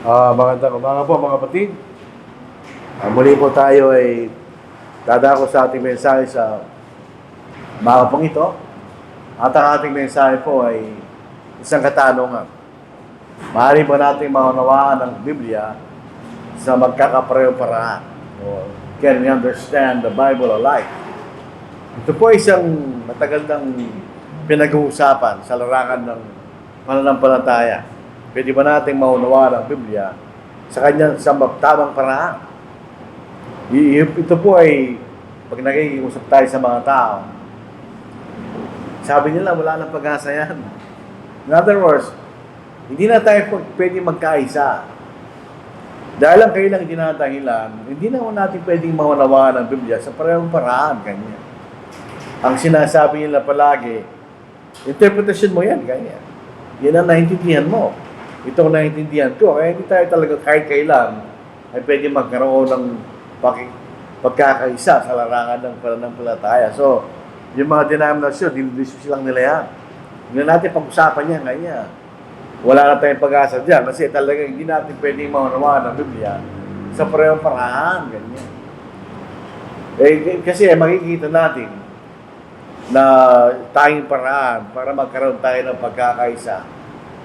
Magandang umaga po mga kapatid. Muli po tayo ay dadako sa ating mensahe sa umaga pong ito. At ang ating mensahe po ay isang katanungan. Maaari ba natin maunawaan ang Biblia sa magkakaparehong paraan? Or can we understand the Bible alike? Ito po ay isang matagal ng pinag-uusapan sa larangan ng pananampalataya. Pwede ba nating maunawaan ang Biblia sa kanyang tamang paraan? Ito po ay, pag nakikiusap tayo sa mga tao, sabi nila, wala nang pag-asa yan. In other words, hindi na tayo pwede magkaisa. Dahil ang kailang dinadahilan, hindi na natin pwedeng maunawaan ang Biblia sa parehong paraan, kanya. Ang sinasabi nila palagi, interpretation mo yan, kanya. Yan ang naintindihan mo. Itong naintindihan ko, kaya hindi tayo talaga kahit kailan ay pwede magkaroon ng pagkakaisa sa larangan ng pananampalataya. So, yung mga denominasyon, dinidiscuss lang nila yan. Hindi natin pag-usapan yan, kanya. Wala na tayong pag-asa dyan kasi talaga hindi natin pwedeng maunawaan ng Biblia sa parehong paraan, ganyan. Kasi makikita natin na tayong paraan para magkaroon tayo ng pagkakaisa.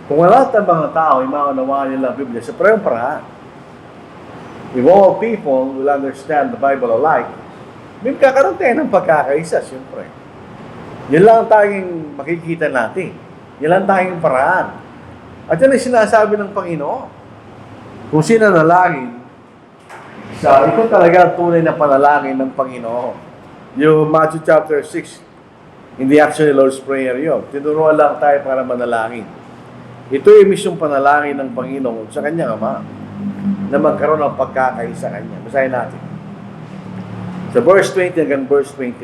Kung wala tayong mga tao, ay maunawaan nila ang Biblia sa parehong paraan. If all people will understand the Bible alike, may kakaroon tayo ng pagkakaisa, siyempre. Yan lang ang tayong makikita natin. Yan lang tayong paraan. At yan ay sinasabi ng Panginoon. Kung sinanalangin, ito talaga tunay na panalangin ng Panginoon. Yung Matthew chapter 6, hindi actually Lord's Prayer yun. Tinuruan lang tayo para manalangin. Ito ay misyong panalangin ng Panginoon sa kanyang Ama na magkaroon ng pagkakaisa kanya. Basahin natin. Sa verse 20 hanggang verse 21.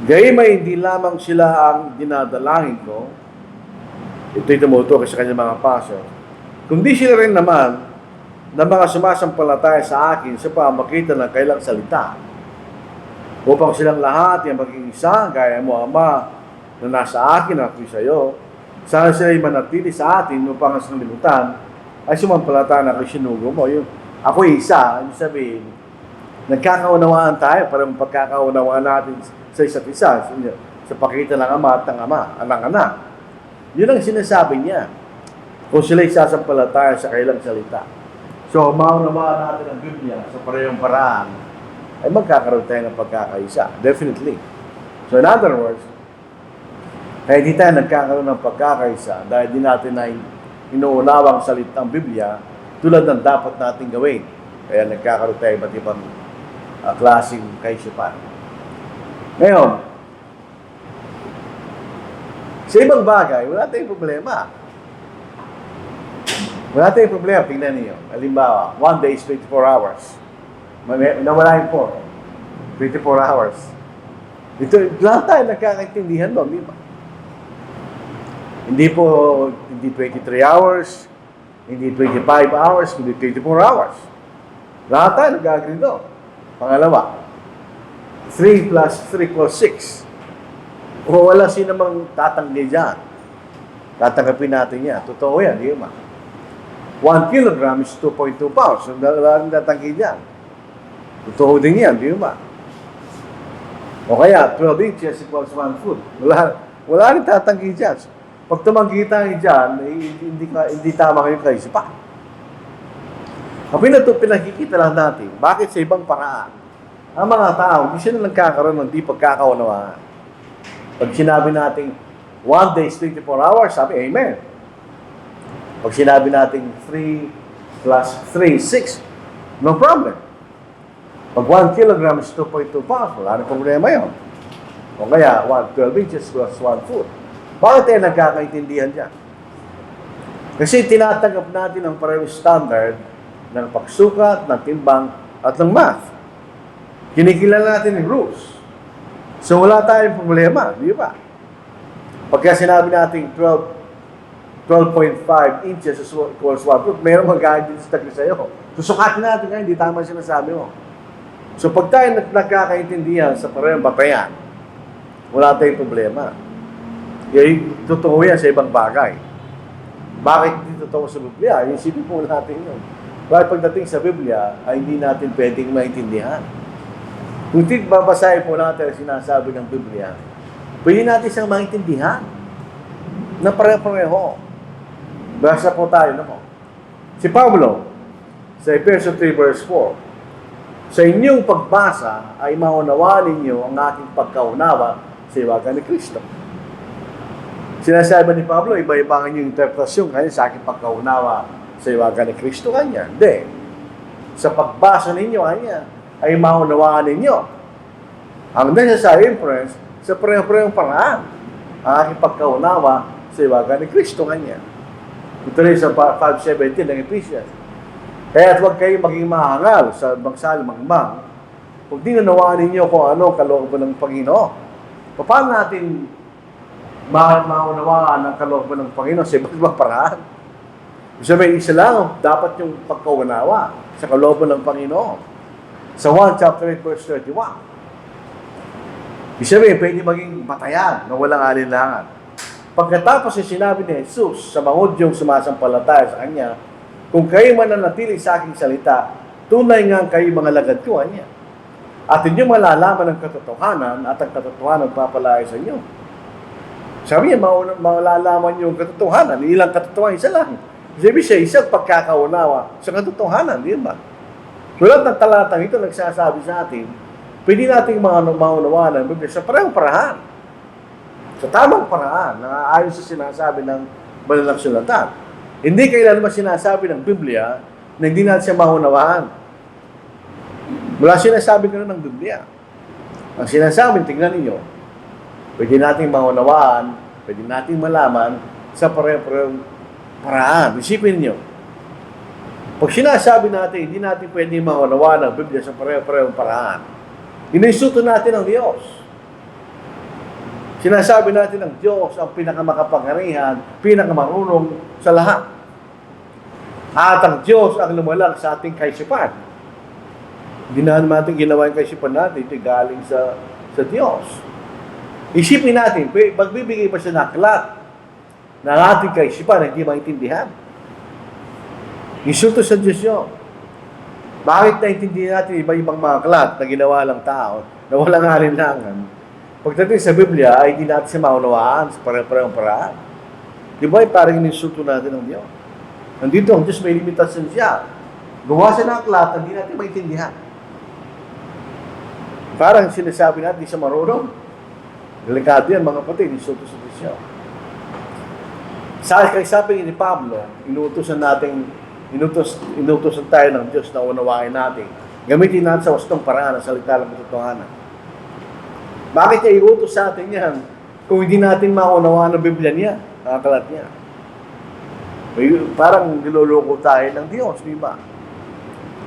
Gayunmay hindi lamang sila ang dinadalangin ko, ito'y tumutukoy sa kanyang mga paso, kundi sila rin naman na mga sumasampalataya sa akin sa pamagitan ng kailang salita, upang silang lahat ay maging isa, gaya mo, Ama, na nasa akin at ako'y sa iyo. Sana sila'y manatili sa atin upang sa libutan ay sumampalataya na ako'y sinugo mo. Yung ako'y isa, ibig sabihin, nagkakaunawaan tayo para pagkakaunawaan natin sa isa't isa sa pagitan ng Ama at ng Ama, anak-anak. Yun ang sinasabi niya. Kung sila'y sasampalataya sa kailang salita. So, maunawaan natin ang Biblia sa parehong paraan, ay magkakaroon tayo ng pagkakaisa. Definitely. So, in other words, kaya di tayo nagkakaroon ng pagkakaisa dahil di natin ay inuunawang salitang Biblia tulad ng dapat natin gawin. Kaya nagkakaroon tayo iba't ibang klaseng kaisipan. Ngayon, sa ibang bagay, wala tayong problema. Wala tayong problema. Tingnan niyo. Halimbawa, 1 day is 24 hours. Nawala yung 24 hours. Ito, lahat tayo nagkakaintindihan doon, di ba? Hindi 23 hours, hindi 25 hours, hindi 24 hours. Lahat tayo nag-agree doon. Pangalawa, 3 plus 3 equals 6. O wala sinamang tatanggi dyan. Tatanggapin natin yan. Totoo yan, di ba? 1 kilogram is 2.2 pounds. Wala rin tatanggi dyan. Totoo din yan, di ba? O kaya, 12 inches equals 1 foot. Wala rin tatanggi dyan. Pag tumanggi tayo dyan, hindi tama kayo kaisipan. Ang pinakikita lang natin, bakit sa ibang paraan, ang mga tao, hindi sila nagkakaroon ng di pagkakaunawaan. Pag sinabi natin, 1 day is 24 hours, sabi, Amen. Pag sinabi natin, 3 plus 3 is 6, no problem. Pag 1 kilogram is 2.2 pounds, wala na problema yun. O kaya, 12 inches plus 1 foot. Bakit tayo nagkakaintindihan dyan? Kasi tinatanggap natin ang parehong standard ng pagsukat, ng timbang, at ng math. Kinikilala natin yung rules. So wala tayong problema, di ba? Pagka sinabi natin 12.5 inches equals 1 foot, mayroong mag-guidance tagli sa'yo. Susukatin natin nga, hindi tama sinasabi mo. So pag tayo nagkakaintindihan sa parehong batayan, wala tayong problema. Totoo yan sa ibang bagay. Bakit dito totoo sa Biblia. Isipin po natin yun. Bakit pagdating sa Biblia, ay hindi natin pwedeng maintindihan. Kung babasahin po natin ang sinasabi ng Biblia, pwede natin siyang maintindihan na pare-pareho. Basa po tayo naman. Si Pablo, sa Ephesians 3 verse 4, sa inyong pagbasa ay maunawa ninyo ang aking pagkaunawa sa iwagan ni Kristo. Sinasabi ni Pablo, iba-iba ang inyong interpretasyon kanya sa aking pagkaunawa sa iwagan ni Kristo kanya. Hindi. Sa pagbasa ninyo kanya ay maunawaan ninyo ang necessary inference sa parehong paraan ang aking pagkaunawa sa iwagan ni Kristo kanya. Ito rin sa 5:17 ng Ephesians. Kaya huwag kayo maging mahangal sa magsalamang kung di nanawaan ninyo kung ano kalooban ng Panginoon. Paano natin maunawaan ang kalooban ng Panginoon sa iba't paraan? Sabi, isa lang, dapat yung pagkaunawa sa kalooban ng Panginoon. Sa 1 chapter 8 verse 31. Sabi, pwede maging batayan na walang alinlangan. Pagkatapos sinabi ni Jesus sa mangudyong sumasampalataya sa Kanya, kung kayo mananatili sa aking salita, tunay nga kayo mga lagad ko, niya. At inyong malalaman ang katotohanan at ang katotohanan papalaya sa inyo. Sabi niya, malalaman niyo ang katotohanan. Ilang katotohanan, isa lang. Sabi siya, isang pagkakaunawa sa katotohanan, di ba? Tulad ng talatang ito, nagsasabi sa atin, pwede nating maunawaan ang Biblia sa parehong paraan. Sa tamang paraan, na ayon sa sinasabi ng banal na kasulatan. Hindi kailanman sinasabi ng Biblia na hindi natin siya maunawaan. Wala sinasabi ko ng Biblia. Ang sinasabi, tingnan ninyo, pwede nating maunawaan, pwede nating malaman sa parehong paraan. Isipin niyo. Pag sinasabi natin, hindi natin pwede maunawaan ang Biblia sa parehong paraan. Ininsulto natin ang Diyos. Sinasabi natin ng Diyos ang pinakamakapangyarihan, pinakamarunong sa lahat. At ang Diyos ang lumalang sa ating kaisipan. Hindi na natin ginawa yung kaisipan natin, ito galing sa Diyos. Isipin natin, magbibigay pa siya ng aklat ng ating kaisipan na hindi maintindihan. Insulto sa Diyos yun. Bakit naintindihan natin iba-ibang mga aklat na ginawa ng tao na walang alinlangan? Pagdating sa Biblia, ay hindi natin siya maunawaan sa parehong paraan. Di ba, parang ininsulto natin ng Diyos? Nandito, ang Diyos may limitasyon siya. Gawa siya ng aklat, hindi natin maintindihan. Parang sinasabi natin, di siya marunong. Delikado yan, mga kapatid, insulto sa Diyos. Sa sabi ni Pablo, inutusan tayo ng Diyos na unawain natin. Gamitin natin sa wastong paraan ang salita ng katotohanan. Bakit niya iutos sa atin yan kung hindi natin maunawaan ang Biblia niya, ang aklat niya? Parang niloloko tayo ng Diyos, di ba?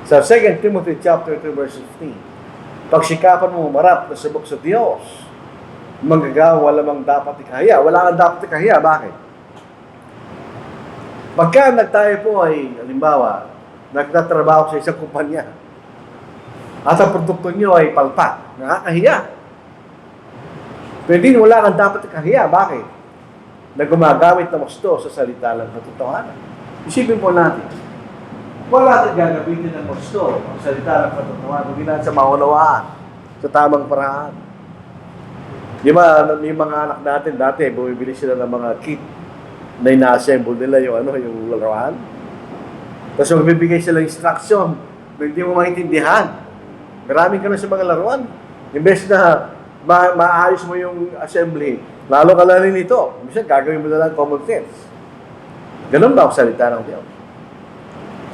Sa 2 Timothy chapter 2 verse 15, pagsikapan mo umarap na subok sa Diyos, manggagawa lamang dapat ikahiya. Wala kang dapat ikahiya. Bakit? Pagka tayo po ay, halimbawa, nagtatrabaho sa isang kumpanya, at ang produkto nyo ay palpak, nakakahiya. Pwede wala kang dapat ikahiya. Bakit? Na gumagamit ng gusto sa salita ng katotohanan. Isipin po natin, wala natin gagamitin ng gusto ang salita ng katotohanan, hindi natin sa maunawaan, sa tamang paraan. Di ba, may mga anak natin dati, bumibili sila ng mga kit na ina-assemble nila yung laruan. Tapos magbibigay sila instruction na hindi mo maintindihan. Maraming ka na sa mga laruan. Imbes na maayos mo yung assembly, lalo ka lang nito. Minsan, gagawin mo na lang common sense. Ganun ba ang salita ng Diyos?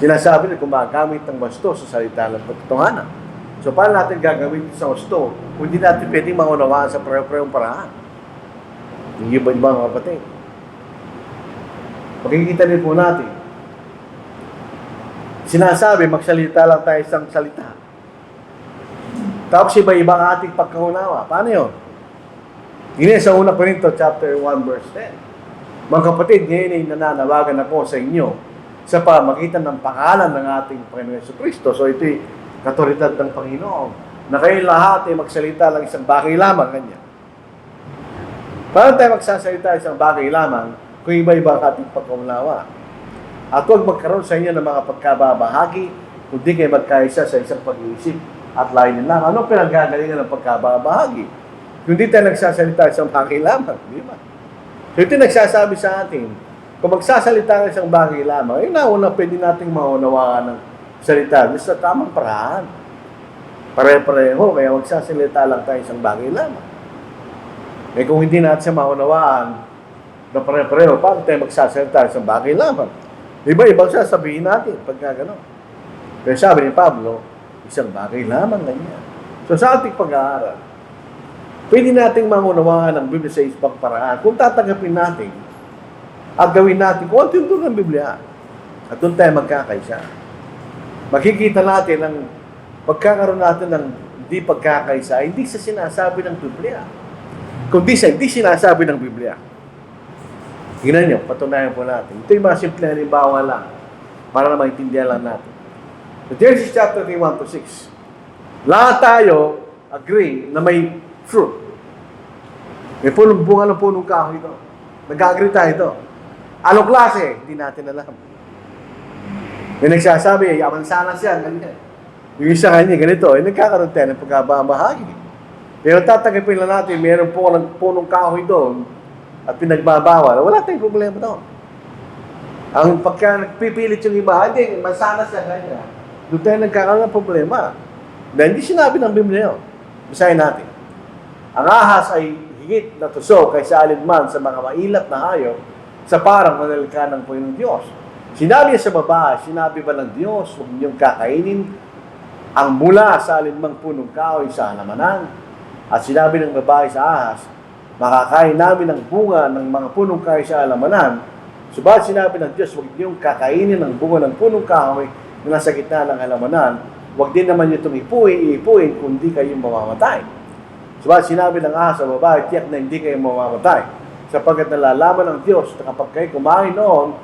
Sinasabi na gumagamit ng basto sa salita ng katotohanan. So, paano natin gagawin sa basto kung hindi natin pwedeng maunawaan sa parehong paraan? Hindi ba mga kapatid? Makikita din po natin. Sinasabi, magsalita lang tayo isang salita. Tapos iba-ibang ating pagkaunawa. Paano yun? Ngayon sa una Corinto chapter 1 verse 10. Mga kapatid, ngayon ay nananawagan ako sa inyo sa pamagitan ng pangalan ng ating Panginoon Jesucristo. So ito'y katoridad ng Panginoon na kayo lahat ay magsalita lang isang bagay lamang kanya. Paano tayo magsasalita isang bagay lamang kung iba-iba ang ating pagkaunawa? At huwag magkaroon sa inyo ng mga pagkababahagi, kundi kayo magkaisa sa isang pag-iisip at layunin lang. Anong pinanggagalingan ng pagkababahagi? Kundi tayo nagsasalita sa bagay lamang, di ba? So ito nagsasabi sa atin, kung magsasalita ng isang bagay lamang, nauna pwede nating maunawaan ng salita sa tamang paraan. Pare-pareho, kaya magsasalita lang tayo isang bagay lamang. Kung hindi natin siya maunawaan na pare-pareho, paano tayo magsasalita isang bagay lamang? Iba-ibang sasabihin natin pagka gano'n. Pero sabi ni Pablo, isang bagay lamang ganyan. So sa ating pag-aaral, pwede nating maunawaan ang Biblia sa isang paraan kung tatanggapin natin at gawin natin kung ano yung ng Biblia. At doon tayo magkakaisa. Makikita natin ang pagkakaroon natin ng hindi pagkakaisa, hindi sa sinasabi ng Biblia, kundi sa hindi sinasabi ng Biblia. Tingnan nyo, patunayan po natin. Ito yung mga simple halimbawa lang para na maintindihan lang natin. So, Genesis chapter 3, 1 to 6. Lahat tayo agree na may fruit. May bunga ng punong kahoy ito. Nag-agree tayo ito. Anong klase? Hindi natin alam. May nagsasabi, mansanas yan, ganyan. Yung isa kanya, ganito, nagkakaroon tayo ng pagkabahagi. Pero tatanggapin lang natin, mayroon po ng punong kahoy doon at pinagbabawal, wala tayong problema doon. Ang pagka nagpipilit yung iba, hindi, mansanas yan, ganyan. Doon tayo nagkakaroon ng problema. Dahil hindi sinabi ng Biblia yun. Basahin natin. Ang ahas ay higit na tuso kaysa alinman sa mga mailap na hayop sa parang manalika ng Panginoong Diyos. Sinabi niya sa babae, sinabi ba ng Diyos, huwag niyong kakainin ang mula sa alinmang punong kahoy sa halamanan. At sinabi ng babae sa ahas, makakain namin ang bunga ng mga punong kahoy sa halamanan. Subalit sinabi ng Diyos, huwag niyong kakainin ang bunga ng punong kahoy na nasa gitna ng halamanan. Huwag din naman niyo itong ipuin, kundi kayong mamamatay. Subalit sinabi ng ahas sa babae, tiyak na hindi kayo mamamatay. Sapagkat nalalaman ng Diyos na kapag kayo kumain noon,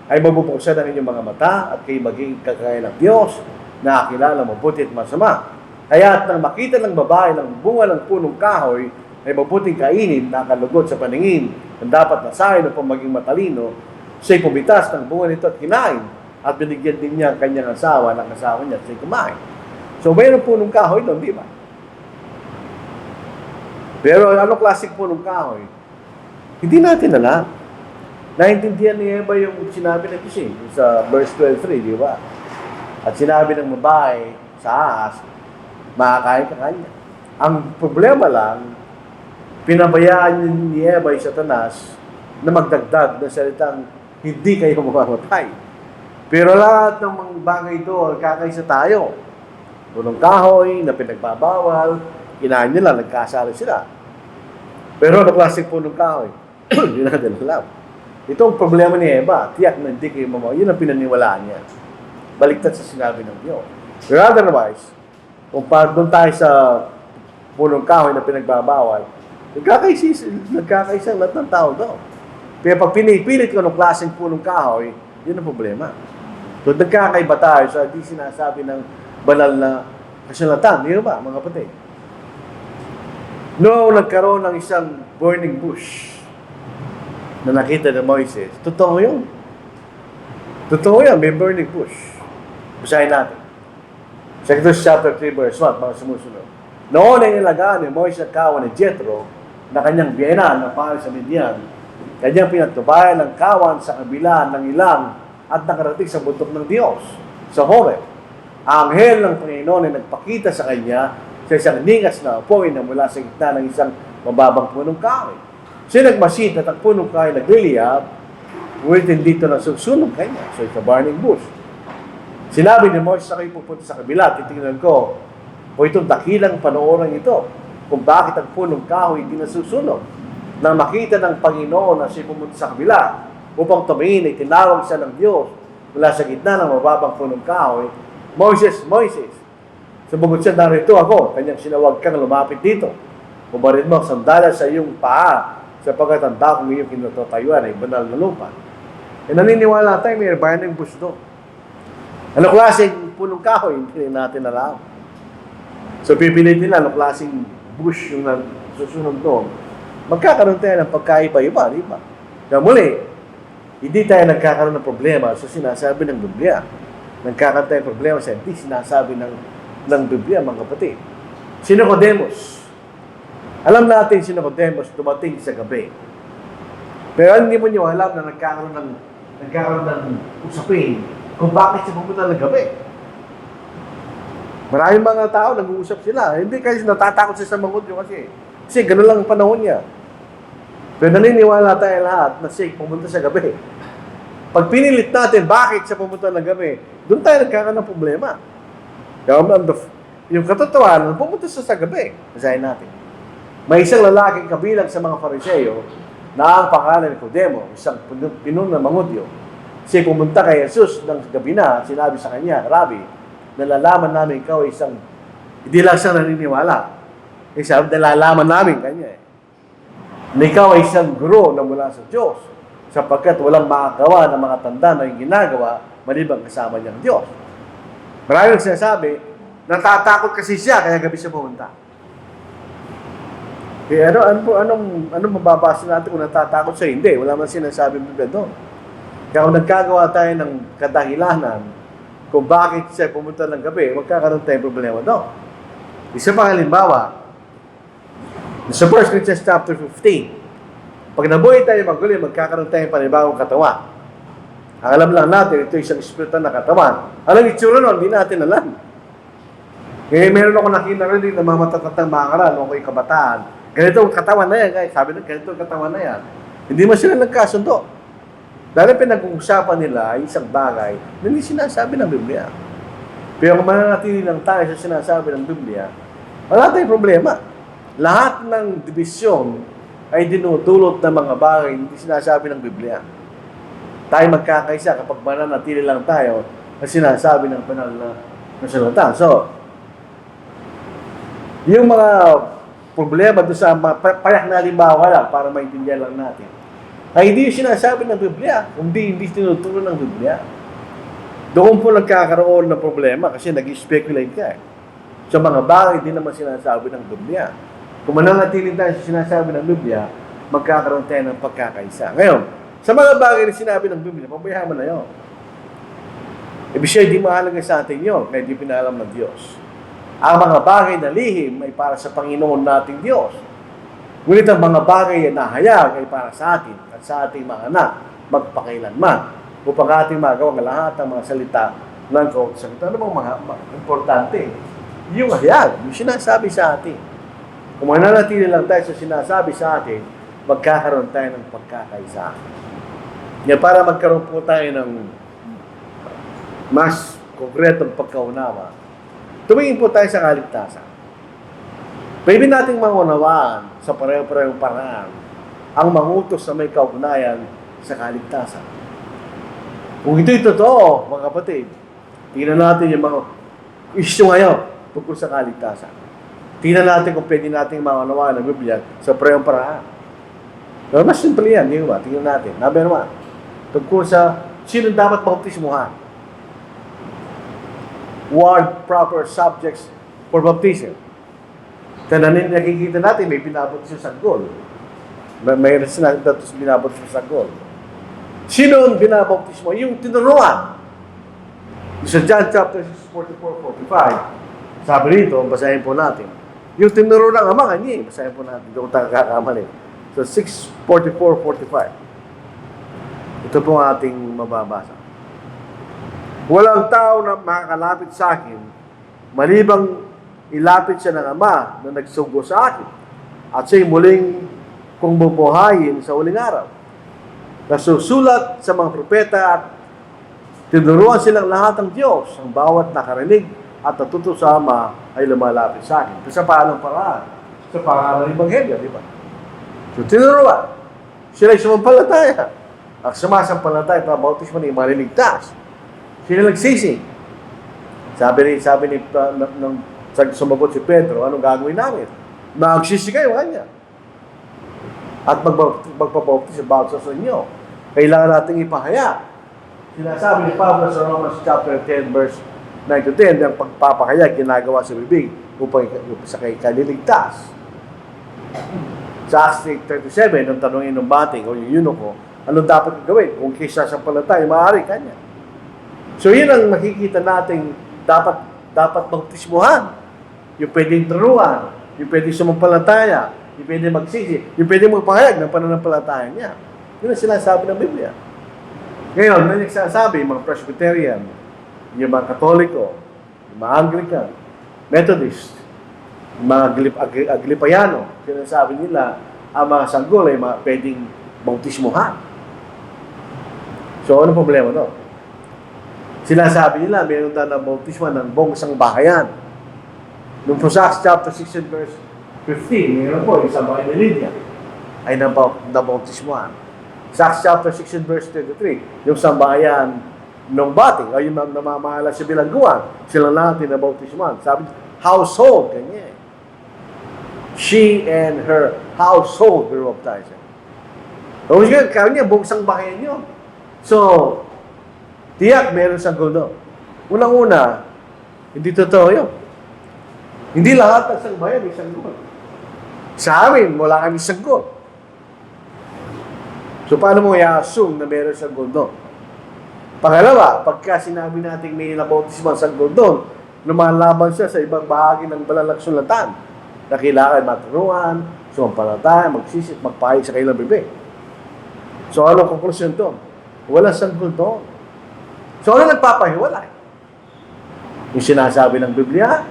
ay mabubuksan ang inyong mga mata at kayo magiging kagaya ng Diyos na kilala mabuti at masama. Kaya at nang makita ng babae ng bunga ng punong kahoy ay mabuting kainin na kalugod sa paningin na dapat nasahin upang maging matalino, siya'y pumitas ng bunga nito at kinain at binigyan din niya ang kanyang asawa ng asawa niya at siya'y kumain. So mayroong punong kahoy doon, di ba? Pero ano klaseng punong kahoy? Hindi natin alam. Naintindihan ni Eva yung sinabi ng Diyos sa verse 12:3, di ba? At sinabi ng babae sa ahas, makakain ka kanya. Ang problema lang, pinabayaan ni Eva ay Satanas na magdagdag ng salitang hindi kayo mamamatay. Pero lahat ng mga bagay doon, kakaisa tayo. Punong kahoy na pinagbabawal, kinain nila, nagkasala sila. Pero ano klaseng punong kahoy? Hindi natin alam. Ito ang problema ni Eva. Tiyak na hindi kayo mamamatay. Yun ang pinaniwalaan niya. Baliktad sa sinabi ng Diyos. Pero otherwise, kung doon tayo sa punong kahoy na pinagbabawal, nagkakaisa lahat ng tao doon. Pero pag pinipilit ko ng klaseng punong kahoy, yun ang problema. So nagkakaiba tayo sa di sinasabi ng banal na kasulatan. Di ba, mga kapatid? Noong nagkaroon ng isang burning bush na nakita ni Moises, totoo yun. Totoo yan, may burning bush. Basahin natin. Exodus chapter 3 verse 1, mga sumusunod. Noon ay nilagaan ni Moises at kawan ni Jethro na kanyang biyenan na para sa Midian. Kanyang pinatubayan ng kawan sa kabila ng ilang at nakarating sa bundok ng Diyos, sa Horeb. Ang anghel ng Panginoon ay nagpakita sa kanya sa isang ningas na apoy na mula sa gitna ng isang mababang punong kahoy. Siya nagmasid at ang punong kahoy nagliliyab, ngunit hindi ito nasusunog kanya. So it's a burning bush. Sinabi ni Moises, na kayo pupunta sa kabila, titingnan ko, o itong dakilang panooran ito, kung bakit ang punong kahoy hindi nasusunog. Nang makita ng Panginoon na siya pumunta sa kabila, upang tumingin ay tinawag siya ng Diyos mula sa gitna ng mababang punong kahoy, Moises, Moises, sumagot siya, narito ako, kanyang sinawag kang lumapit dito. Umarin mo ang sandala sa iyong paa, sapagkat ang dakong iyong kinatutayuan ay banal na lupa. E naniniwala tayo, may burning bush doon. Ano klaseng punong kahoy? Hindi natin alam. So pipilitin nila, ano klaseng bush yung susunod doon. Magkakaroon tayo ng pagkaiba-iba, di ba? Kaya muli, Hindi tayo nagkakaroon ng problema sa sinasabi ng Biblia. Nagkakaroon tayo ng problema sa hindi sinasabi ng Biblia, mga kapatid. Si Nicodemus. Alam natin si Nicodemus dumating sa gabi. Pero hindi mo niyo alam na nagkakaroon ng usapin kung bakit siya pumunta ng gabi. Maraming mga tao nag-uusap sila. Hindi kasi natatakot siya sa mangudyo kasi gano'n lang ang panahon niya. Pero naniniwala tayo lahat na siya pumunta sa gabi. Pag pinilit natin bakit siya pumunta ng gabi, doon tayo nagkakaroon ng problema. Yung katotohanan, pumunta siya sa gabi. Basahin natin. May isang lalaking kabilang sa mga Fariseo na ang pangalan ni Nicodemo, isang pinuno ng mangudyo. Siya pumunta kay Jesus ng gabi na, sinabi sa kanya, Rabbi, nalalaman namin ikaw isang, hindi lang siya naniniwala. Sabi, nalalaman namin kanya na ikaw ay isang guro na mula sa Diyos, sapagkat walang makagawa ng mga tanda na yung ginagawa, malibang kasama niyang Diyos. Maraming sinasabi, natatakot kasi siya, kaya gabi siya pumunta. Kaya anong mababasa natin kung natatakot siya? Hindi, wala man sinasabi ng Biblia doon. Kaya kung nagkagawa tayo ng kadahilanan kung bakit siya pumunta ng gabi, magkakaroon tayong problema doon. Isa pang halimbawa, sa 1 Corinthians chapter 15, pag nabuhay tayo magulit, magkakaroon tayong panibagong katawan. Ang alam lang natin, ito isang espiritan na katawan. Alam, itsura nun, hindi natin alam. Kaya meron ako nakinarinig na mga matatatang mga karal, nung ako'y kabataan. Ganito ang katawan na yan, guys. Sabi na, ganito ang katawan na yan. Hindi man sila nagkasundo. Dahil pinag-uusapan nila ay isang bagay na hindi sinasabi ng Biblia. Pero kung mananatili lang tayo sa sinasabi ng Biblia, wala tayong problema. Lahat ng dibisyon ay dinudulot ng mga bagay hindi sinasabi ng Biblia. Tayo magkakaisa kapag mananatili lang tayo na sinasabi ng banal na salita. So, yung mga problema doon sa payak na halimbawa lang para maintindihan lang natin, ay hindi yung sinasabi ng Biblia, hindi tinuturo ng Biblia. Doon po nagkakaroon ng problema kasi nag-speculate ka sa mga bagay hindi naman sinasabi ng Biblia. Kung mananatili tayo sa sinasabi ng Biblia, magkakaroon tayo ng pagkakaisa. Ngayon, sa mga bagay na sinabi ng Biblia, pabayaan mo na yun. Ibig siya, hindi mahalaga sa atin yun, kaya hindi pinalam ng Diyos. Ang mga bagay na lihim ay para sa Panginoon nating Diyos. Ngunit ang mga bagay na hayag ay para sa atin at sa ating mga anak, magpakailanman, upang ating magawang lahat ng mga salita ng kautusan. Ano bang mga importante? Yung hayag, yung sinasabi sa atin. Kung mananatili lang tayo sa sinasabi sa atin, magkakaroon tayo ng pagkakaisa. Yan, para magkaroon po tayo ng mas konkretong pagkaunawa, tumingin po tayo sa kaligtasan. Pwede nating maunawaan sa pareho-parehong paraan ang mangutos na may kaugnayan sa kaligtasan. Kung ito'y totoo, mga kapatid, tingnan natin yung mga issue ngayon tungkol sa kaligtasan. Tingnan natin kung pwede nating maunawaan ang Biblia sa parehong paraan. Pero mas simple yan, di ba? Tingnan natin. Number 1, tungkol sa sino dapat bautismuhan. What proper subjects for baptism. Kaya nakikita natin, may binabautismo sa sanggol. May sinabi datos binabautismo sa sanggol. Sino ang binabautismo? Yung tinuruan. Sa John chapter 44-45, sabi rito, basahin po natin. Yung tinuruan ng ama, kanya, basahin po natin. Doon tayo kakamali. So 6:44-45. Ito po ang ating mababasa. Walang tao na makakalapit sa akin, malibang ilapit siya ng ama na nagsugo sa akin, at siya'y muling kung bubuhayin sa uling araw. Nasusulat sa mga propeta at tinuruan silang lahat ng Diyos. Ang bawat nakarinig at natuto sa ama ay lumalapit sa akin. Sa paalang paraan. Sa pangalan ng Ebanghelyo, di ba? So, tinuruan. Sila'y sumampalataya. Ang sumasampalataya at bautismo ni maliligtas. Sila nagsisi. Sabi ni sumagot si Pedro, anong gagawin namin? Magsisi kayo, kanya. At magpapautis bawat sa inyo. Kailangan nating ipahaya. Sinasabi ni Pablo sa Romans chapter 10, verse 9-10, ang pagpapahaya ginagawa sa bibig upang sa kay kaliligtas. Sa Acts 37, nung tanongin ng bating o yung eunuko, anong dapat gawin. Kung kaysa sa palatay, maaari kanya. So, yun ang makikita natin dapat bautismuhan. Yung pwedeng turuan, yung pwedeng sumampalataya, yung pwedeng magsisi, yung pwedeng magpahayag ng pananampalataya niya. Yun ang sinasabi ng Biblia. Ngayon, may nagsasabi, yung mga Presbyterian, yung mga Katoliko, yung mga Anglican, Methodist, yung mga Aglipayano, sinasabi nila, ang mga sanggol ay pwedeng bautismuhan. So, ano problema to? Sinasabi nila, mayroon daw na bautismuhan ng buong isang bahayan. Nung po sa Acts chapter 6 and verse 15, mayroon po, isang bahay ni Lydia ay nabautismuhan. Sa Acts chapter 6 and verse 23, yung sambahayan ng bating, ay yung namamahala sa bilangguan, sila natin nabautismuhan. Sabi, household, ganyan. She and her household were baptized. So, kanya, buong isang bahayan nyo. So, tiyak, meron sanggol doon. Unang-una, hindi totoo yun. Hindi lahat ng sangbayan may sanggol. Sa amin, wala kami sanggol. So, paano mo i-assume na meron sanggol doon? Pangalawa, pagka sinabi natin may nabautismo ang sanggol doon, lumalaban siya sa ibang bahagi ng balalagsulatan na kailangan maturuan, sumampalataya, magsisit, magpahig sa kailang bibig. So, anong konklusyon doon? Wala sanggol doon. So, ano nagpapahiwalay? Yung sinasabi ng Biblia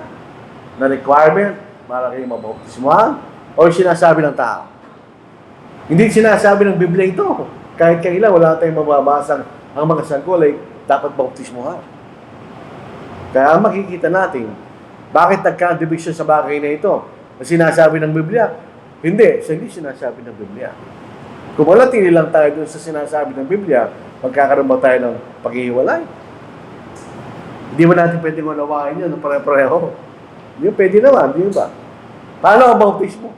na requirement para kayo mabautismuhan o yung sinasabi ng tao? Hindi sinasabi ng Biblia ito. Kahit kailan, wala tayong mababasang ang mga sanggol ay dapat bautismuhan. Kaya makikita natin, bakit nagka-division sa bagay na ito? Na sinasabi ng Biblia? Hindi sinasabi ng Biblia. Kung malatili lang tayo dun sa sinasabi ng Biblia, magkakaroon ba tayo ng paghihiwalay? Hindi ba natin pwedeng unawain yun ng pare-pareho? Hindi pwede naman, di ba? Paano ang bautismo?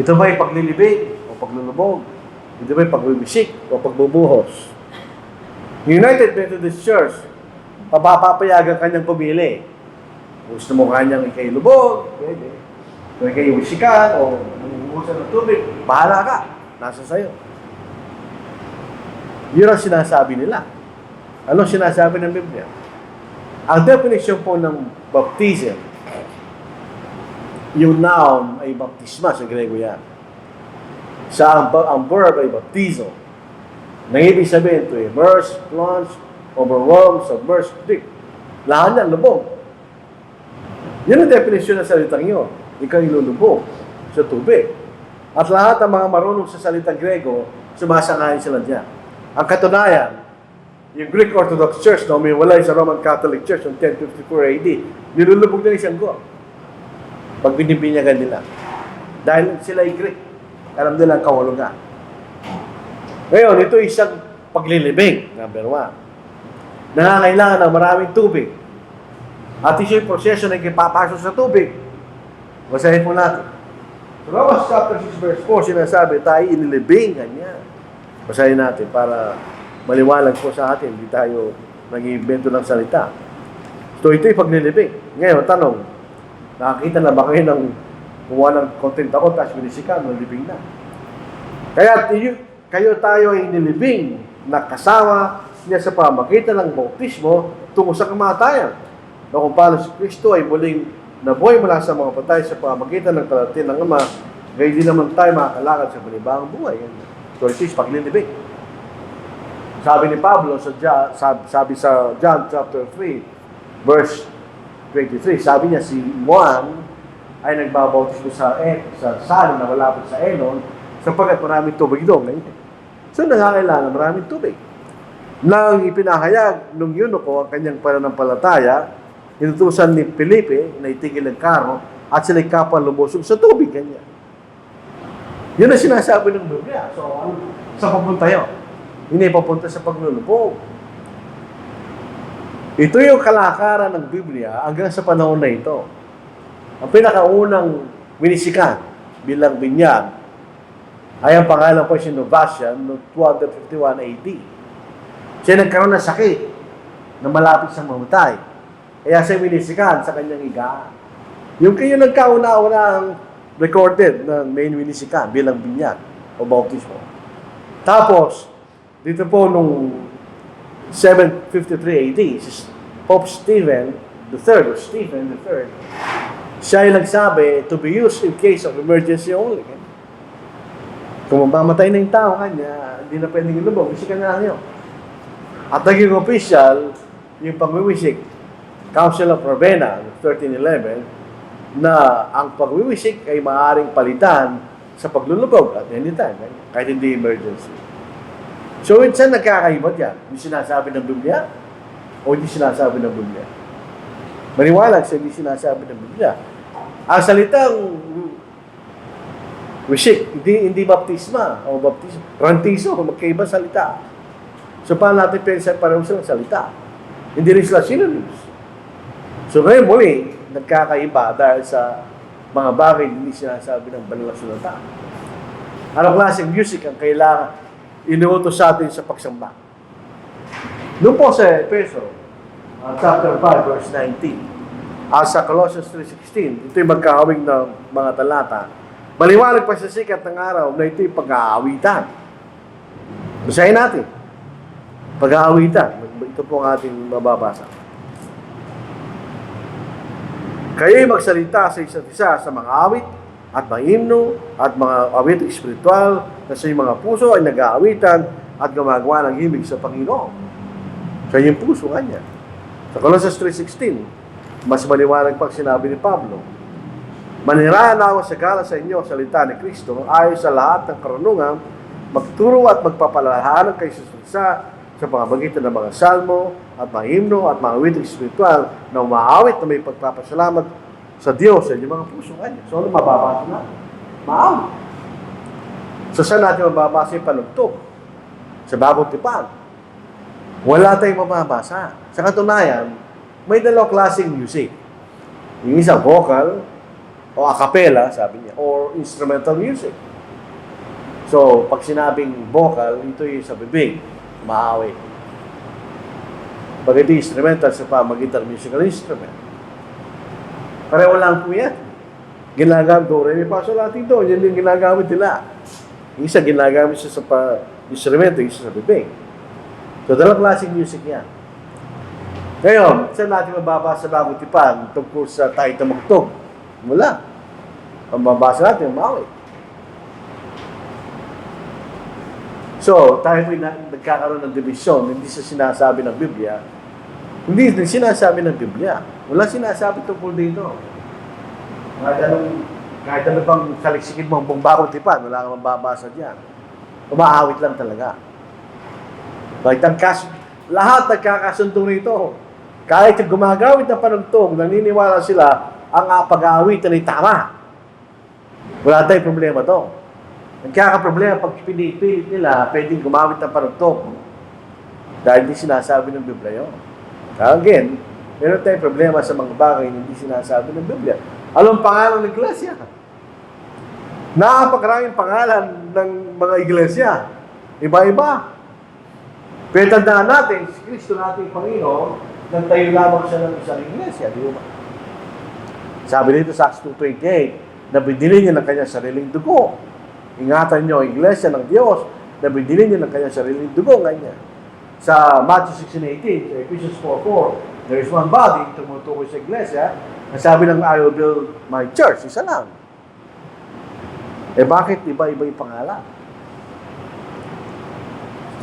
Ito ba ay paglilibig o paglulubog? Ito ba ay pagbibisik o pagbubuhos? United Methodist Church, papapayagan kanyang pumili. Gusto mo kanyang ikay lubog, pwede. Kung ikay wisikan o nangungusan ng tubig, bahala ka. Nasa sayo. Yun ang sinasabi nila. Anong sinasabi ng Biblia? Ang definition po ng baptism, yung noun ay baptisma sa Grego yan. Ang verb ay baptizo. Nang ibig sabihin to immerse, plunge, overwhelm, submerge, dig. Lahat yan, lubog. Yan ang definition ng salitang yun. Ikaw ilulubog sa tubig. At lahat ng mga marunong sa salitang Grego, sumasangayon sila dyan. Ang katunayan, yung Greek Orthodox Church na umiwalay sa Roman Catholic Church noong 1054 AD, nilulubog nila isang go. Pag binibinyagan nila. Dahil sila ay Greek. Alam nila ang kahulugan. Ngayon, ito isang paglilibing, number 1. Nangangailangan ng maraming tubig. At ito yung proseso na ikipapasok sa tubig. Basahin po natin. Romans chapter 6 verse 4, sinasabi, tayo inilibing, ganyan. Basahin natin para maliwalag po sa atin, hindi tayo nag-iimbento ng salita. So ito yung paglilibing. Ngayon, tanong, nakakita na ba kayo ng kumuha ng content ako, tapos binisikan, nalibing na. Kaya kayo tayo ay nilibing na kasama niya sa pamagitan ng bautismo tungo sa kamatayan. Na kung paano si Kristo ay muling nabuhay mula sa mga patay sa pamagitan ng kalatin ng Ama, gayon din naman tayo makakalakad sa panibagong buhay. So ito is paglilibing. Sabi ni Pablo sabi sa John chapter 3 verse 23, sabi niya si Juan ay nagbabautismo sa salo na malapit sa Enon sapagkat maraming tubig doon. So nangangailangan maraming tubig. Nang ipinahayag nung eunuko ang kanyang pananampalataya, inutusan ni Felipe na itigil ang karo at sila'y kapwa lumusog sa tubig kanya. Yun ang sinasabi ng Biblia. So, sa papunta yun? Hindi papunta sa paglulubog. Ito yung kalakaran ng Biblia hanggang sa panahon na ito. Ang pinakaunang winisikan bilang binyag ay ang pangalan po si Novatian noong 251 AD. Siya nagkaroon ng sakit na malapit sa mamatay. Kaya siya winisikan sa kanyang higaan. Yung kayo nagkauna-una ang recorded na main winisikan bilang binyag o bautismo. Tapos, dito po nung 753 AD, si Pope Stephen III, or Stephen III, siya ay nagsabi to be used in case of emergency only. Kung mamamatay na yung tao kanya, hindi na pwedeng ilubog, wisikan na lang yun. At naging official, yung pagwiwisik, Council of Ravenna, 1311, na ang pagwiwisik ay maaaring palitan sa paglulubog at anytime, kahit hindi emergency. So, saan nagkakaiba yan? Yung sinasabi ng Biblia o hindi sinasabi ng Biblia? Maniwalag sa hindi sinasabi ng Biblia. Ang salitang wisik, hindi baptisma o baptismo. Rantiso, magkaiba salita. So, paano natin pensa pareho silang salita? Hindi rin sila synonyms. So, ngayon muli, nagkakaiba dahil sa mga bagay hindi sinasabi ng banal na salita. Anong klaseng music ang kailangan inuutos sa atin sa pagsamba? Doon po sa Efeso, chapter 5, verse 19. Sa Colossians 3:16, ito'y magkahawig ng mga talata. Maliwanag pa sa sikat ng araw na ito'y pag-aawitan. Basahin natin. Pag-aawitan. Ito po ang ating mababasa. Kayo'y magsalita sa isa't isa sa mga awit at mga himno at mga awit espiritual na sa mga puso ay nag-aawitan at gumagawa ng himig sa Panginoon. Sa inyong puso kanya. Sa Colossians 3:16, mas maliwanag pang sinabi ni Pablo, manirahan ako sa gala sa inyo salita ni Kristo ayon sa lahat ng karunungan, magturo at magpapalahanan kay sa pamamagitan ng mga salmo at mga himno at mga awit espiritual na umaawit na may pagpapasalamat sa Diyos sa inyong mga puso kanya. So, ano mababasa na? Maawit. So, saan natin mababasa yung panugtog? Sa Bagong Tipan. Wala tayong mababasa. Sa katunayan, may dalawang klaseng music. Yung isang vocal o a cappella, sabi niya, or instrumental music. So, pag sinabing vocal, ito yung sa bibig, maawit. Pag ito instrumental, sa pamagitan ng musical instrument. Pareho lang po yan. Ginagamit do, re, mi, fa, sol, la, ti, do. Yan yung ginagamit nila. Yung isa, ginagamit siya sa instrumento, yung isa sa bibig. So, dalawang klaseng music yan. Ngayon, saan natin mababasa sa Bagong Tipan tungkol sa tayo tumugtog? Wala. Ang mababasa natin, maawit. So, tayo po'y nagkakaroon ng division, hindi sa sinasabi ng Biblia. Hindi sinasabi ng Biblia. Wala sinasabi tungkol dito. Kahit ano pang saliksikin mo ang Bagong Tipan, wala kang mababasa dyan. Umaawit lang talaga. Lahat nagkakasundo rito. Kahit gumagawit ng panugtog, naniniwala sila ang pag-aawitan ay tama. Wala tayong problema to. Nagkakaproblema pag pinipilit nila, pwedeng gumamit ng panugtog. Dahil hindi sinasabi ng Biblia yun. Again, meron tayong problema sa mga bagay na hindi sinasabi ng Biblia. Anong pangalan ng iglesia? Napakaraming pangalan ng mga iglesia. Iba-iba. Pero tandaan natin, si Kristo nating Panginoon, nagtayo lamang siya ng isang iglesia, di ba? Sabi dito sa Acts 2:28, na binili niya ng kanyang sariling dugo. Ingatan niyo ang iglesia ng Diyos, na binili niya ng kanyang sariling dugo, ganyan. Sa Matthew 16:18, sa Ephesians 4:4, there is one body, tumutukoy sa iglesia, na sabi ng I will build my church, isa lang. Bakit iba-iba yung pangalan?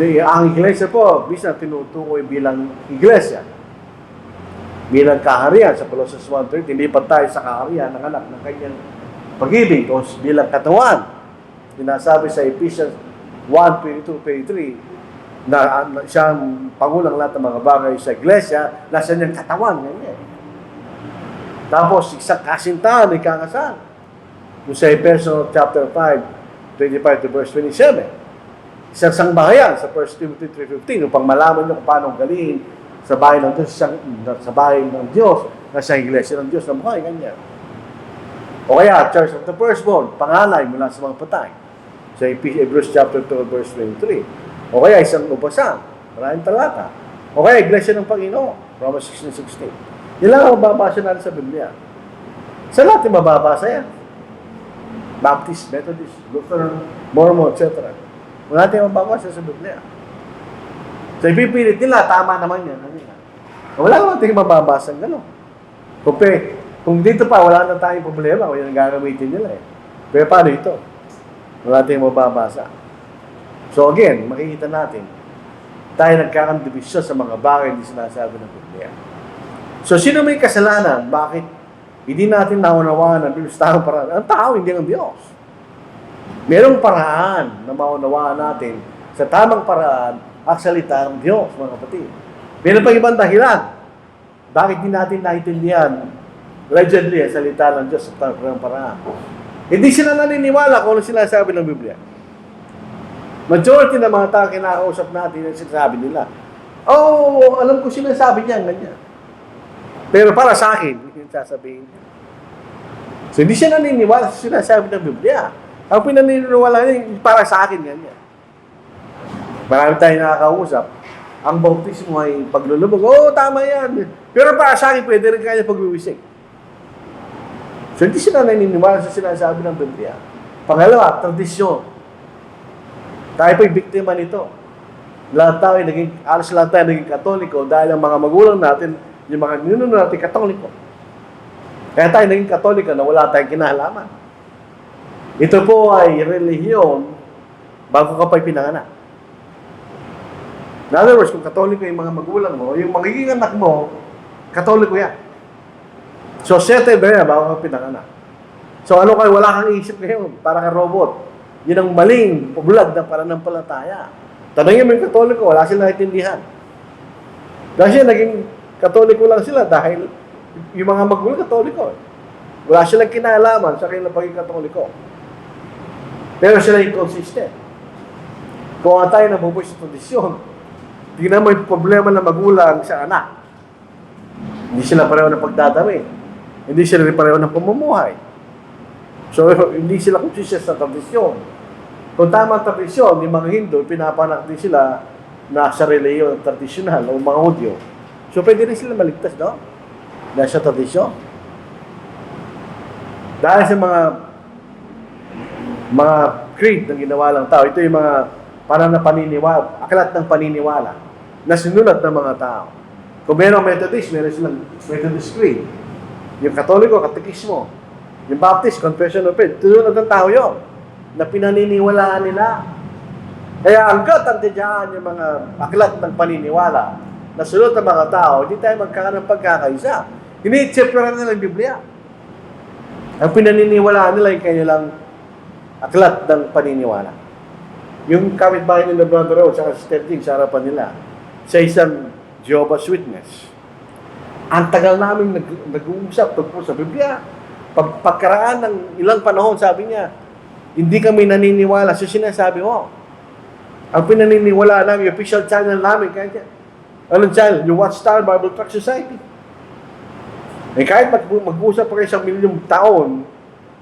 Ang iglesia po, bisan tinutukoy bilang iglesia. Bilang kaharian sa Colossians 1:13, lipat tayo sa kaharian ng anak ng kanyang pag-ibig o bilang katawan. Sinasabi sa Ephesians 1:22-23 na siyang pangulang lahat ng mga bagay sa iglesia, nasa niyang katawan. Ganyan. Tapos, isang kasintahan ay kakasal. Yung sa Ephesians chapter 5:25 to verse 27. Isang sangbahayan sa 1 Timothy 3:15 upang malaman nyo kung paano galing sa bahay ng Diyos, sa bahay ng Diyos, na sa iglesia ng Diyos na buhay, ganyan. O kaya, Church of the Firstborn, panganay mula sa mga patay. Sa Hebrews chapter 2, verse 23. O kaya, isang ubasan, maraming talata. O kaya, iglesia ng Panginoon, Romans 16:16. Yan lang ang mababasa natin sa Biblia. Saan natin mababasa yan? Baptist, Methodist, Lutheran, Mormon, etc. Wala tayong mababasa sa Biblia. So, ipipilit nila, tama naman yan. Wala naman tayong mababasa ng gano'n. Kung dito pa, wala na tayong problema, wala nang gagamitin nila eh. Pero paano ito? Wala tayong mababasa. So again, makikita natin, tayo nagkakandibisyon sa mga bagay hindi sinasabi ng Biblia. So sino may kasalanan? Bakit hindi natin naunawaan ang Biblia sa tamang paraan? Ang tao, hindi ang Diyos. Merong paraan na maunawaan natin sa tamang paraan ang salita ng Diyos, mga kapatid. Meron pa ibang dahilan. Bakit di natin naintindihan allegedly ang salita ng Diyos sa tamang paraan? Hindi sila naniniwala kung ano sinasabi ng Biblia. Majority ng mga tao kinakausap natin ang sinasabi nila. Oh, alam ko sinasabi niya, ganyan. Pero para sa akin, hindi yung sasabihin niya. So, hindi siya naniniwala sa sinasabi ng Biblia. Ang pinaniniwala niya, para sa akin, ganyan. Marami tayong nakakausap. Ang bautismo ay paglulubog. Oh, tama yan. Pero para sa akin, pwede rin kaya pagwiwisik. So, hindi sila naniniwala sa sinasabi ng Biblia. Pangalawa, tradisyon. Tayo po'y biktima nito. Alos lahat tayo naging Katoliko dahil ang mga magulang natin, yung mga ninuno natin Katoliko. Kaya tayo naging Katoliko na wala tayong kinahalaman. Ito po ay relihiyon bago ka pa'y pinanganak. In other words, kung Katoliko yung mga magulang mo, yung magiging anak mo, Katoliko yan. So, settled na yan bago ka pinanganak. So, ano kayo, wala kang isip ngayon, para kang robot. Yun ang maling bulag ng pananampalataya. Tanongin mo yung Katoliko, wala silang naiintindihan. Kasi naging Katoliko lang sila dahil yung mga magulang Katoliko. Wala silang kinalaman sa kanilang pagiging Katoliko. Pero sila inconsistent. Kung tayo nabubuhay sa tradisyon, tingnan mo yung problema ng magulang sa anak. Hindi sila pareho ng pagdadami. Hindi sila pareho ng pamumuhay. So, hindi sila consistent sa tradisyon. Kung tama ang tradisyon, yung mga Hindu, pinapanak din sila na sa reliyon tradisyonal o mga Hudyo. So, pwede rin sila maligtas, no? Dahil sa tradisyon. Dahil sa mga creed na ginawa ng tao, ito yung mga parang na paniniwala, aklat ng paniniwala na sinulat ng mga tao. Kung merong Methodist, meron silang Methodist creed. Yung Katoliko, Katekismo. Yung Baptist, Confession of Faith, tulad ng tao yun, na pinaniniwalaan nila. Kaya hanggat andiyan yung mga aklat ng paniniwala na sulot ng mga tao, hindi tayo magkakaroon ng pagkakaisa. Ini-chepera nila yung Biblia. Ang pinaniniwalaan nila yung kanilang aklat ng paniniwala. Yung kapitbahay nila Brother Rose, sa Sister Jing, sa harapan nila, sa isang Jehovah's Witness. Ang tagal namin nag-uusap tungkol sa Biblia. Pagkaraan ng ilang panahon, sabi niya, hindi kami naniniwala sa sinasabi mo. Ang pinaniniwala namin, yung official channel namin, anong channel? Yung Watchtower Bible Tract Society. Eh kahit mag-usap pa kayo 1,000,000 taon,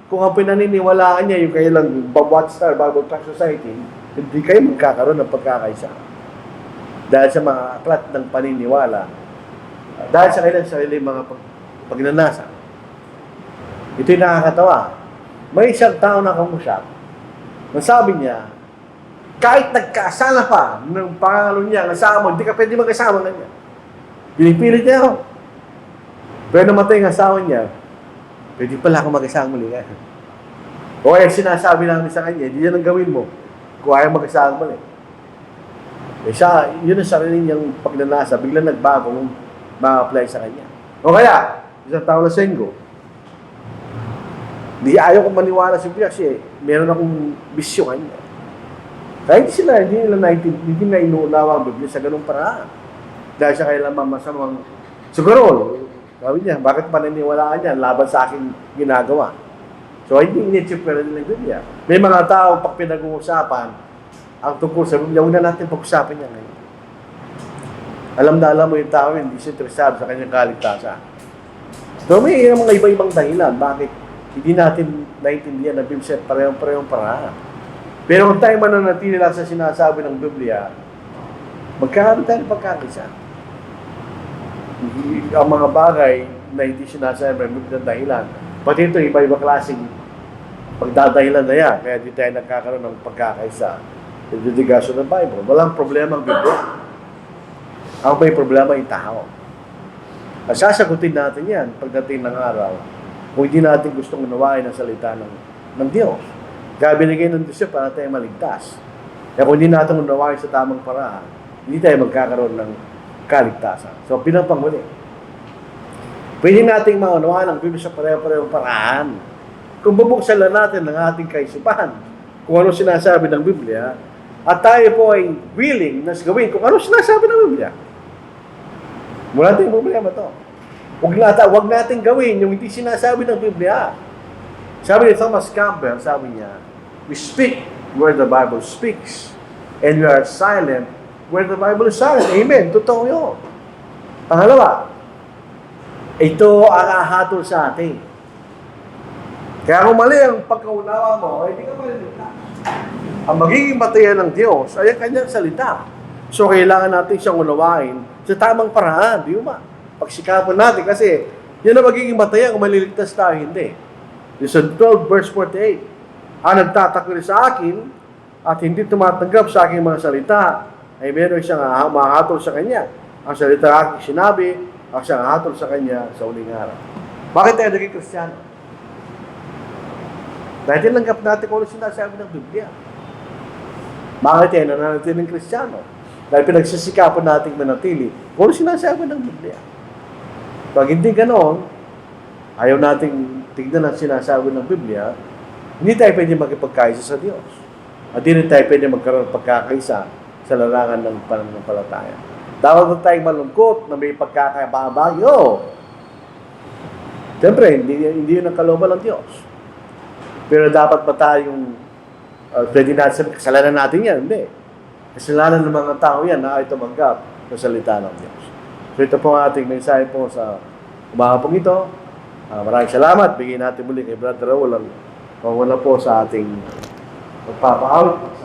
kung ang pinaniniwalaan niya yung kailang Watchtower Bible Tract Society, hindi kayo magkakaroon ng pagkakaisa. Dahil sa mga aklat ng paniniwala, dahil sa kailang sarili mga pagnanasa. Ito'y nakakatawa. May isang tao na kamusap, na sabi niya, kahit nagkasala pa ng pangalo niya, ang asawa mo, hindi ka pwede mag-asawa na niya. Pinipilit niya ako. Pero namatay ang asawa niya, pwede pala ako mag-asawa muli. O kaya sinasabi namin sa kanya, hindi yan ang gawin mo kung ayaw mag-asawa muli. Eh siya, yun ang sarili niyang pagnanasa, biglang nagbago kung ma-apply sa kanya. O kaya, isang tao na senggo, di ayaw kong maniwala sa Biblia kasi meron akong bisyo kanya. Kaya hindi nila inuunawa ang Biblia sa ganung paraan. Dahil sa kailang masamang siguro, sabi niya, bakit paniniwalaan niya laban sa aking ginagawa? So, hindi initsipera nila yung Biblia. May mga tao pag pinag-uusapan ang tungkol sa Biblia, huwag na natin pag-usapan niya ngayon. Alam mo yung tao, hindi siya interesado sa kanyang kaligtasan. So, may mga iba-ibang dahilan. Bakit hindi natin naiintindihan na Biblia parehong paraan. Pero kung tayo mananatili lang sa sinasabi ng Biblia, magkakaroon tayo ng pagkakaisa. Ang mga bagay na hindi sinasabi ng Biblia dahilan, pati ito iba-iba klaseng pagdadahilan na yan, kaya di tayo nagkakaroon ng pagkakaisa. with regards to the Bible. Walang problema ang Biblia. Ang may problema yung tao. At sasagutin natin yan pagdating ng araw kung hindi natin gustong unawain ang salita ng Diyos. Kaya binigay ng Diyos para tayo maligtas. Kaya kung hindi natin unawain sa tamang paraan, hindi tayo magkakaroon ng kaligtasan. So, pinapanguli. Pwede nating maunawaan ang Biblia sa pareho-parehong paraan. Kung bubuksan lang natin ang ating kaisipan, kung ano sinasabi ng Biblia, at tayo po ay willing na gawin kung ano sinasabi ng Biblia. Wala tayong problema to. Huwag natin gawin yung hindi sinasabi ng Biblia. Sabi ni Thomas Campbell, sabi niya, we speak where the Bible speaks, and we are silent where the Bible is silent. Amen. Totoo yun. Pangalawa, ito ang hahatol sa atin. Kaya kung mali ang pagkaunawa mo, hindi ka maliligtas. Ang magiging batayan ng Diyos ay ang kanyang salita. So, kailangan natin siyang unawain sa tamang paraan, di ba? Pagsikapan natin kasi yan ang magiging batayan kung maliligtas tayo, hindi. Listen 12 verse 48. Ang nagtatakwil sa akin at hindi tumatanggap sa aking mga salita ay meron siyang mahatol sa kanya. Ang salita aking sinabi, ang siyang hatol sa kanya sa uling araw. Bakit tayo naging Kristiyano? Dahil tinanggap natin kung ano sinasabi ng Biblia. Bakit tayo nananatiling Kristiyano? Dahil pinagsisikapan natin manatili kung ano sinasabi ng Biblia. Pag hindi ganoon, ayaw nating tignan ang sinasabi ng Biblia, hindi tayo pwede makipagkaisa sa Diyos. At hindi tayo pwede magkaroon ng pagkakaisa sa larangan ng pananampalataya. Dapat na tayong malungkot na may pagkakabagyo. Siyempre, hindi yun ang kalooban ng Diyos. Pero dapat ba tayong pwede natin sabihin, kasalanan natin yan? Hindi. Kasalanan ng mga tao yan na ay tumanggap sa salita ng Diyos. So ito po ang ating mensahe po sa umaga pong ito. Maraming salamat. Bigyan natin muli kay Brother Raul ang panguna po sa ating pagpapa-out